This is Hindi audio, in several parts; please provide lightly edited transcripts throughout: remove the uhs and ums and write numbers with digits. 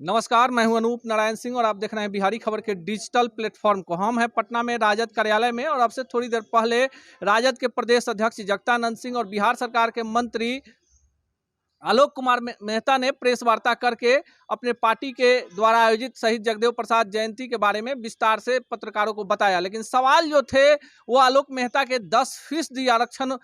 नमस्कार, मैं हूं अनूप नारायण सिंह और आप देख रहे हैं बिहारी खबर के डिजिटल प्लेटफॉर्म को। हम हैं पटना में राजद कार्यालय में और अब से थोड़ी देर पहले राजद के प्रदेश अध्यक्ष जगदानंद सिंह और बिहार सरकार के मंत्री आलोक कुमार मेहता ने प्रेस वार्ता करके अपने पार्टी के द्वारा आयोजित शहीद जगदेव प्रसाद जयंती के बारे में विस्तार से पत्रकारों को बताया। लेकिन सवाल जो थे वो आलोक मेहता के 10% आरक्षण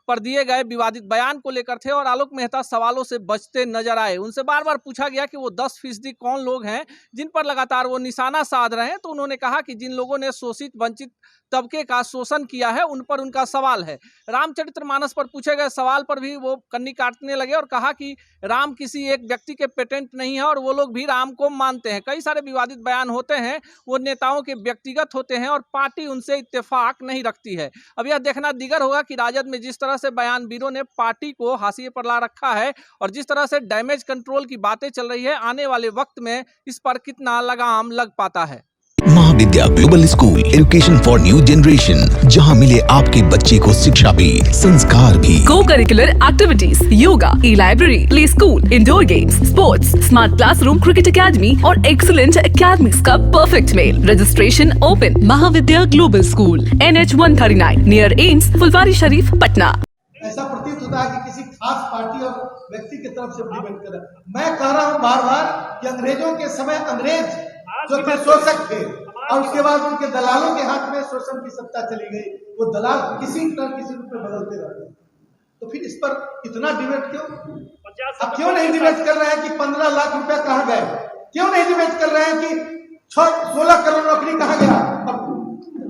पर दिए गए विवादित बयान को लेकर थे और आलोक मेहता सवालों से बचते नजर आए। उनसे बार बार पूछा गया कि वो 10% कौन लोग हैं जिन पर लगातार वो निशाना साध रहे हैं, तो उन्होंने कहा कि जिन लोगों ने शोषित वंचित तबके का शोषण किया है उन पर उनका सवाल है। रामचरितमानस पर पूछे गए सवाल पर भी वो कन्नी काटने लगे और कहा कि राम किसी एक व्यक्ति के पेटेंट नहीं है और वो लोग भी राम को मानते हैं। कई सारे विवादित बयान होते हैं, वो नेताओं के व्यक्तिगत होते हैं और पार्टी उनसे इत्तेफाक नहीं रखती है। अब यह देखना दीगर होगा कि राजद में जिस तरह से बयानवीरों ने पार्टी को हाशिए पर ला रखा है और जिस तरह से डैमेज कंट्रोल की बातें चल रही है, आने वाले वक्त में इस पर कितना लगाम लग पाता है। Mahavidya global school, education for new generation, जहां मिले आपके बच्चे को शिक्षा भी संस्कार भी। Co curricular activities, yoga, e library, play school, indoor games, sports, smart classroom, cricket academy और एक्सीलेंट एकेडमीज का परफेक्ट मेल। Registration open. Mahavidya global school, NH 139 near AIIMS, Phulwari Sharif, Patna. ऐसा प्रतीत होता है कि किसी खास पार्टी और व्यक्ति की तरफ से डिपेंड कर रहा है। मैं कह रहा हूं बार बार कि अंग्रेजों के समय अंग्रेज जो थे शोषक थे और उसके बाद उनके दलालों के हाथ में शोषण की सत्ता चली गई। वो दलाल किसी रूप में बदलते रहते हैं। तो फिर इस पर इतना डिबेट क्यों? अब क्यों नहीं डिबेट कर रहे हैं कि 15 लाख रुपया कहाँ गए? क्यों नहीं डिबेट कर रहे हैं कि 16 करोड़ नौकरी कहाँ गया और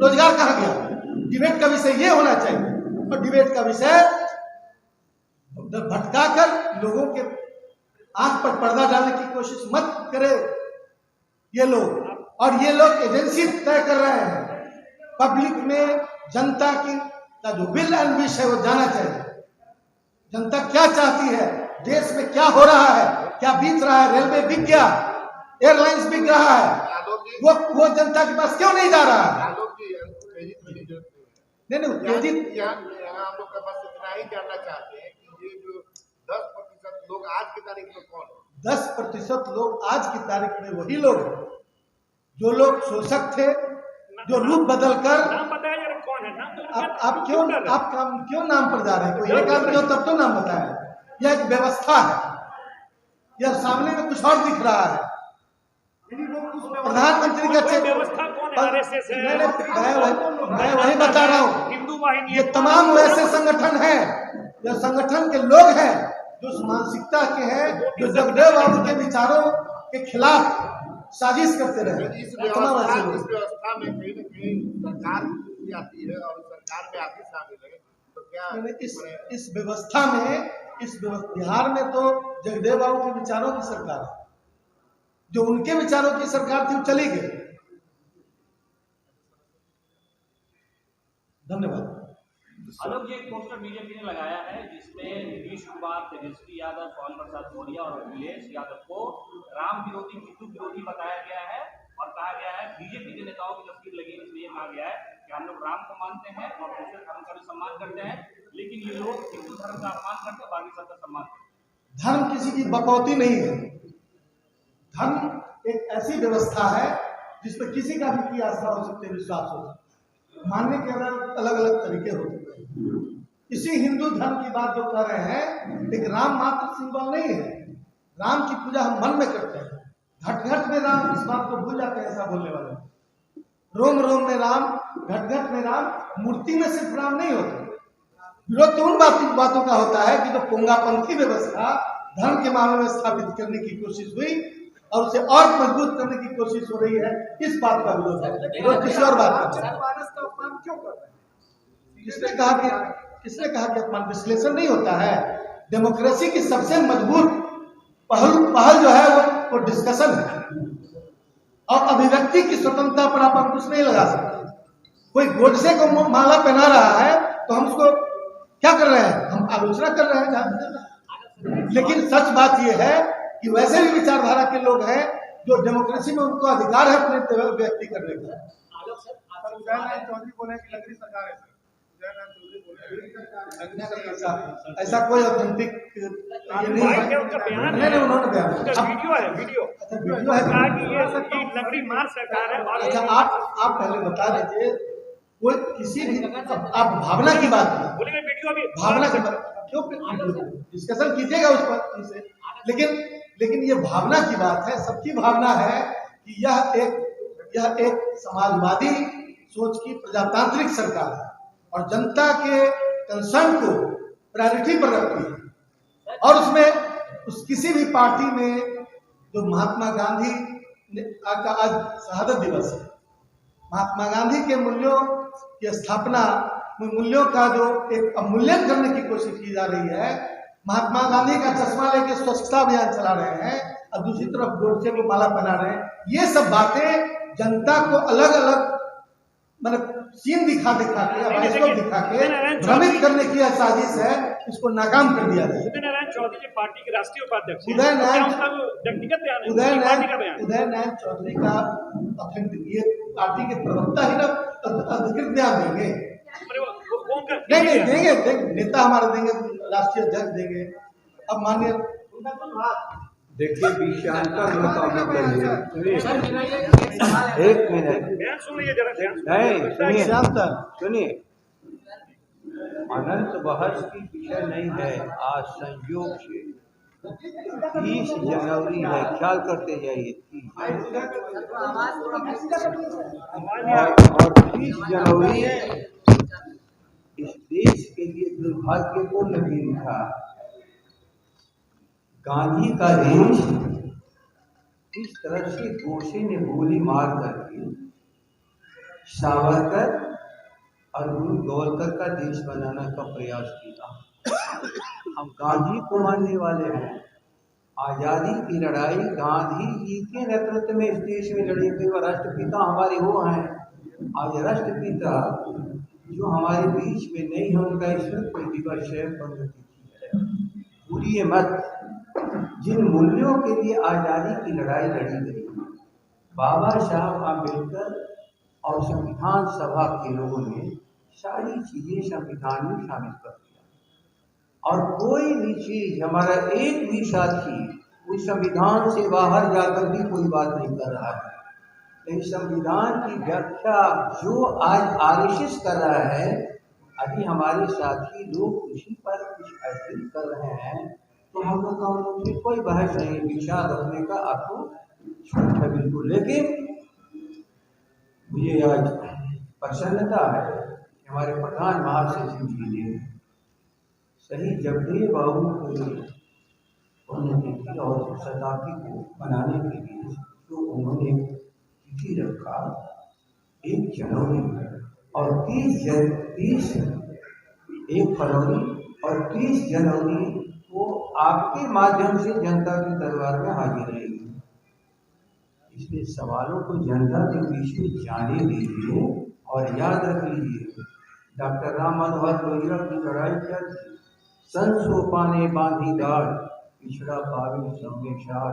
रोजगार कहाँ गया? डिबेट का विषय ये होना चाहिए और डिबेट का विषय भटका कर लोगों के आंख पर पर्दा डालने की कोशिश मत करे ये लोग। और ये लोग एजेंसी तय कर रहे हैं। पब्लिक में जनता की का जो विल एंड विश है वो जाना चाहिए। जनता क्या चाहती है, देश में क्या हो रहा है, क्या बीत रहा है। रेलवे बिक गया, एयरलाइंस बिक रहा है, वो जनता के पास क्यों नहीं जा रहा है? नहीं उत्तेजित हम लोग का बस इतना ही जानना चाहते हैं कि ये जो 10% लोग आज की तारीख में कौन है? 10% लोग आज की तारीख में वही लोग हैं जो लोग शोषक थे, जो रूप बदल कर कौन है? आप क्यों नाम पर जा रहे हैं? कोई एक आदमी हो तब तो नाम बताया। यह एक व्यवस्था है, यह सामने में कुछ और दिख रहा है। प्रधानमंत्री का व्यवस्था कौन है? आरएसएस है। मैं वही बता रहा हूँ, हिंदू वाहिनी, ये तमाम वैसे संगठन हैं, यह संगठन के लोग हैं जो मानसिकता के हैं, जो जगदेव बाबू के विचारों के खिलाफ साजिश करते रहे। इस व्यवस्था में कहीं न कहीं सरकार भी आती है और सरकार में आप भी शामिल है, तो क्या इस व्यवस्था में बिहार में तो जगदेव बाबू के विचारों की सरकार है। जो उनके विचारों की सरकार थी वो चली गई। धन्यवाद। आलोक जी, एक पोस्टर बीजेपी ने लगाया है जिसमें नीतीश कुमार, तेजस्वी यादव, पवन प्रसाद मौर्य और अखिलेश यादव को राम विरोधी, हिंदू विरोधी बताया गया है और कहा गया है, बीजेपी के नेताओं की तस्वीर लगी, इसलिए कहा गया है कि हम लोग राम को मानते हैं और दूसरे धर्म का भी सम्मान करते हैं, लेकिन ये लोग हिंदू धर्म का अपमान करते हैं, बाकी सबका सम्मान करते हैं। धर्म किसी की बकौती नहीं है। धर्म एक ऐसी व्यवस्था है जिसमें किसी का भी आस्था हो सकती है, विश्वास हो सकता है। मानने के अलग अलग तरीके होते हैं। इसी हिंदू धर्म की बात जो कर रहे हैं, एक राम मात्र सिंबल नहीं है। राम की पूजा हम मन में करते हैं, घट घट में राम, इस बात को भूल जाते हैं ऐसा बोलने वाले। रोम रोम में राम, घट घट में राम, मूर्ति में सिर्फ राम नहीं होते। विरोध तो उन बातों का होता है कि जो पोंगापंथी व्यवस्था धर्म के मामले में स्थापित करने की कोशिश हुई और उसे और मजबूत करने की कोशिश हो रही है, इस बात का विरोध है। तो किसी और बात का अपमान क्यों कर रहे हैं? किसने कहा कि अपमान? विश्लेषण नहीं होता है। डेमोक्रेसी की सबसे मजबूत पहल जो है वो डिस्कशन है और अभिव्यक्ति की स्वतंत्रता पर आप अंकुश नहीं लगा सकते। कोई गोडसे को माला पहना रहा है तो हम उसको क्या कर रहे हैं? हम आलोचना कर रहे हैं। लेकिन सच बात यह है कि वैसे भी विचारधारा के लोग हैं जो डेमोक्रेसी में उनको अधिकार है अपने व्यक्ति करने का। चौधरी बोले कि लग रही सरकार है, ऐसा कोई ऑथेंटिक ये नहीं भाई है। क्या उनका बयान नहीं है? नहीं, उन्होंने बयान उसका वीडियो है, वीडियो अच्छा वीडियो है। कहा कि ये नगरी मार सरकार है और अच्छा आप पहले बता दीजिए, कोई किसी भी आप भावना की बात की, बोलेंगे वीडियो अभी भावना की बात क्यों डिस्कशन कीजिएगा उस पर से, लेकिन ये भावना की बात है, सबकी भावना है कि यह एक समाजवादी सोच की प्रजातांत्रिक सरकार है और जनता के कंसर्न को प्रायोरिटी पर रखती है। और उसमें किसी भी पार्टी में जो महात्मा गांधी का आज शहादत दिवस है, महात्मा गांधी के मूल्यों की स्थापना, मूल्यों का जो एक अवमूल्यन करने की कोशिश की जा रही है, महात्मा गांधी का चश्मा लेके स्वच्छता अभियान चला रहे हैं और दूसरी तरफ गोडसे को माला पहना रहे हैं। ये सब बातें जनता को अलग अलग मतलब सीन दिखा के बाइस्कोप दिखा के भ्रमित करने की यह साजिश है, इसको नाकाम कर दिया जाए। उदय नारायण चौधरी जी पार्टी के राष्ट्रीय उपाध्यक्ष हैं। उदय नारायण- क्या उनका व्यक्तिगत बयान है? पार्टी का बयान है। उदय नारायण चौधरी का ऑथेंटिक ये पार्टी के प्रवक्ता ही ना अधिकृत बयान देंगे। अरे वो कौन का नहीं देंगे, नेता हमारे देंगे, राष्ट्रीय अध्यक्ष देंगे। अब माननीय देखिए विषयांतर मुताबिक करिए, एक मिनट, बयान सुन लीजिए जरा ध्यान से। नहीं सुनिए विषयांतर सुनिए, अनंत बहस की विषय नहीं है। आज संयोग से 30 जनवरी है, ख्याल करते जाइए। 30 जनवरी इस देश के लिए दुर्भाग्यपूर्ण दिन था। गांधी का देश इस तरह से गोसे ने गोली मार करके सावरकर और गुरु गोलकर का देश बनाने का प्रयास किया। हम गांधी को मानने वाले हैं। आज़ादी की लड़ाई गांधी जी के नेतृत्व में इस देश में लड़ी गई और राष्ट्रपिता हमारे वो हैं। आज राष्ट्रपिता जो हमारे बीच में नहीं है, उनका ईश्वर कोई दिवस है भूलिए मत। जिन मूल्यों के लिए आज़ादी की लड़ाई लड़ी गई, बाबा साहब आम्बेडकर और संविधान सभा के लोगों ने सारी चीजें संविधान में शामिल कर दिया। और कोई भी चीज, हमारा एक भी साथी उस संविधान से बाहर जाकर भी कोई बात नहीं कर रहा है। लेकिन संविधान की व्याख्या जो आज आरएसएस कर रहा है, अभी हमारे साथी लोग उसी पर कुछ ऐसे कर रहे हैं, तो हम लोग का उनसे कोई बहस नहीं, विचार रखने का आपको छूट है बिल्कुल। लेकिन मुझे आज प्रसन्नता है कि हमारे प्रधान महासचिव जी ने सही जगदेव बाबू को उन्होंने की और शताब्दी को मनाने के लिए जो उन्होंने तिथि रखा 1 जनवरी और 1 फरवरी और 30 जनवरी को आपके माध्यम से जनता के दरबार में हाजिर रहेगी। इसलिए सवालों को जनता के बीच में जाने दीजिए और याद रख लीजिए, डॉक्टर राम मनोहर लोहिया की लड़ाई क्या थी? सन सोपाने बांधी डाल, पिछड़ा पावे संवेशार,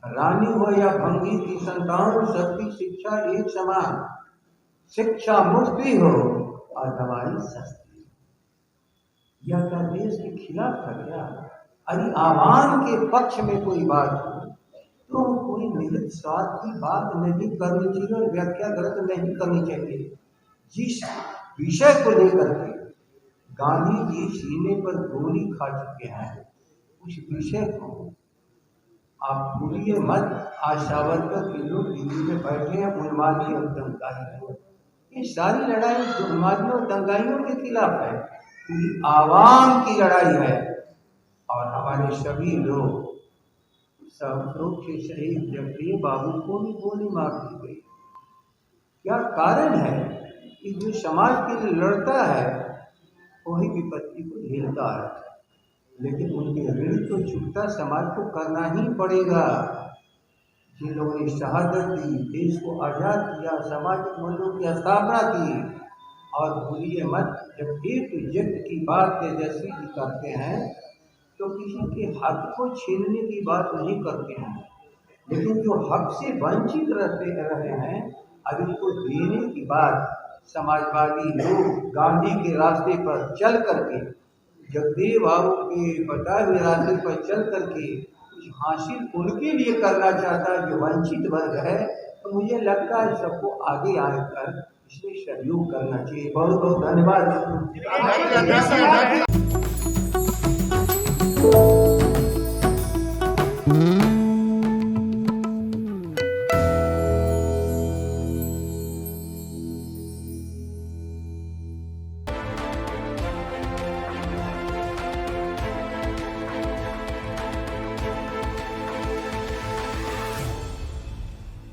रानी हो या भंगी की संतान, सबकी शिक्षा एक समान, शिक्षा मुफ्ती हो और दवाई सस्ती। यह क्या देश के खिलाफ था क्या? अरे आवाम के पक्ष में कोई बात हो तो कोई निहित स्वार्थ की बात नहीं करनी चाहिए और व्याख्या गलत नहीं करनी चाहिए। जिस विषय को लेकर के गांधी जी सीने पर गोली खा चुके हैं, उस विषय को आप भूलिए मत। आज सावरकर के लोग दिल्ली में बैठे हैं, उन्मादी और दंगाई। ये सारी लड़ाई उन्मादियों और दंगाइयों के खिलाफ है, पूरी आवाम की लड़ाई है। और हमारे सभी लोग सब लोग के शहीद जगदेव बाबू को भी गोली मार दी गई। क्या कारण है कि जो समाज के लिए लड़ता है वही विपत्ति को झेलता है, लेकिन उनके ऋण तो चुकता समाज को करना ही पड़ेगा। जिन लोगों ने शहादत दी, देश को आज़ाद किया, सामाजिक मूल्यों की स्थापना की। और भूलिए मत, जब एक की बात तेजस्वी जी करते हैं तो किसी के हक को छीनने की बात नहीं करते हैं, लेकिन जो हक से वंचित रहते रहे हैं, अब इनको देने की बात समाजवादी लोग गांधी के रास्ते पर चल करके, जगदेव बाबू के बताए हुए रास्ते पर चल करके कुछ हासिल उनके लिए करना चाहता है जो वंचित वर्ग है, तो मुझे लगता है सबको आगे आकर इसमें सहयोग करना चाहिए। बहुत बहुत धन्यवाद।